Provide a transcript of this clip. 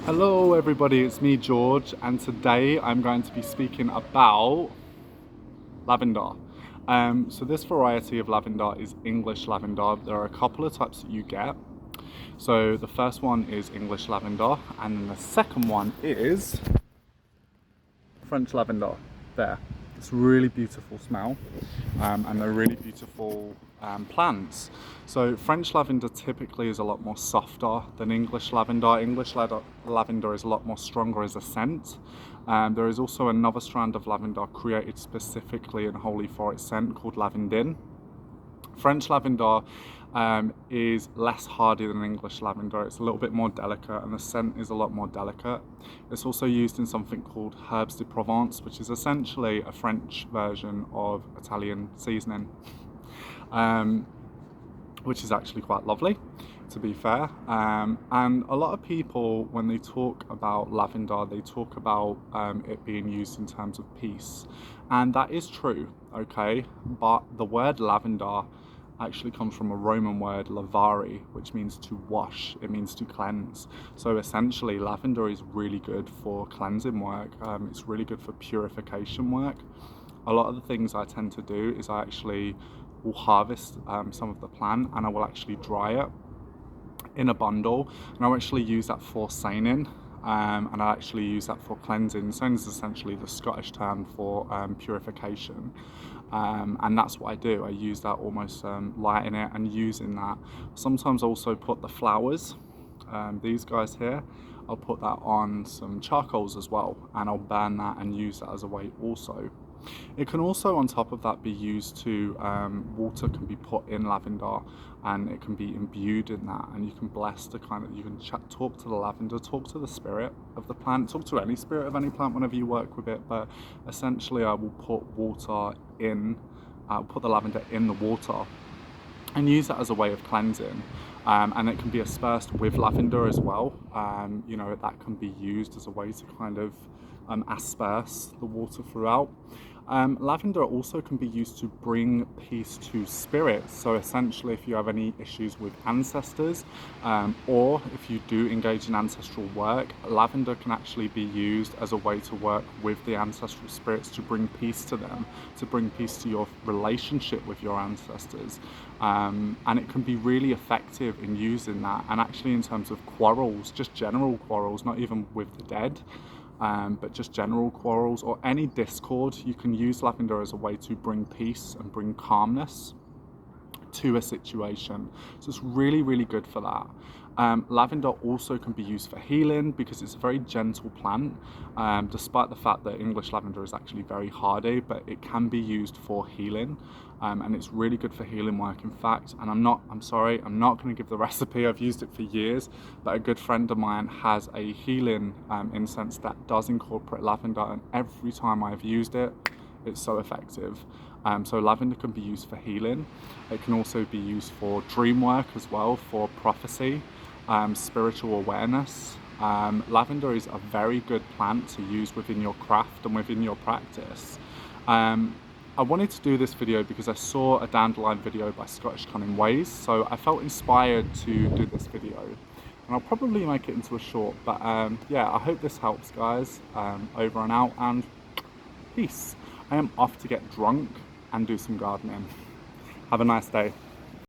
Hello everybody, it's me George, and today I'm going to be speaking about lavender. So this variety of lavender is English lavender. There are a couple of types that you get. So the first one is English lavender, and then the second one is French lavender. There. It's a really beautiful smell, and they're really beautiful plants. So French lavender typically is a lot more softer than English lavender. Lavender is a lot more stronger as a scent. There is also another strand of lavender created specifically and wholly for its scent called lavandin. French lavender is less hardy than English lavender. It's a little bit more delicate, and the scent is a lot more delicate. It's also used in something called herbes de Provence, which is essentially a French version of Italian seasoning, which is actually quite lovely, to be fair. And a lot of people, when they talk about lavender, they talk about it being used in terms of peace, and that is true, okay? But the word lavender actually comes from a Roman word, lavare, which means to wash. It means to cleanse. So essentially, lavender is really good for cleansing work. It's really good for purification work. A lot of the things I tend to do is I actually will harvest some of the plant, and I will actually dry it in a bundle, and I'll actually use that for seining, and I actually use that for cleansing. Seining is essentially the Scottish term for purification, and that's what I do. I use that, almost lighting it and using that. Sometimes I also put the flowers, these guys here, I'll put that on some charcoals as well, and I'll burn that and use that as a way also. It can also, on top of that, be used to, water can be put in lavender, and it can be imbued in that, and you can bless the kind of, you can talk to the lavender, talk to the spirit of the plant, talk to any spirit of any plant whenever you work with it. But essentially I will put water in, I'll put the lavender in the water and use that as a way of cleansing. And it can be aspersed with lavender as well. You know, that can be used as a way to kind of asperse the water throughout. Lavender also can be used to bring peace to spirits. So essentially, if you have any issues with ancestors, or if you do engage in ancestral work, lavender can actually be used as a way to work with the ancestral spirits, to bring peace to them, to bring peace to your relationship with your ancestors. And it can be really effective in using that. And actually, in terms of quarrels, just general quarrels, not even with the dead, but just general quarrels or any discord, you can use lavender as a way to bring peace and bring calmness to a situation. So it's really, really good for that. Lavender also can be used for healing because it's a very gentle plant, despite the fact that English lavender is actually very hardy, but it can be used for healing, and it's really good for healing work, in fact. And I'm sorry, I'm not going to give the recipe. I've used it for years, but a good friend of mine has a healing incense that does incorporate lavender, and every time I've used it, it's so effective. So lavender can be used for healing. It can also be used for dream work as well, for prophecy, spiritual awareness. Lavender is a very good plant to use within your craft and within your practice. I wanted to do this video because I saw a dandelion video by Scottish Cunning Ways, so I felt inspired to do this video. And I'll probably make it into a short, but yeah, I hope this helps, guys. Over and out, and peace. I am off to get drunk and do some gardening. Have a nice day.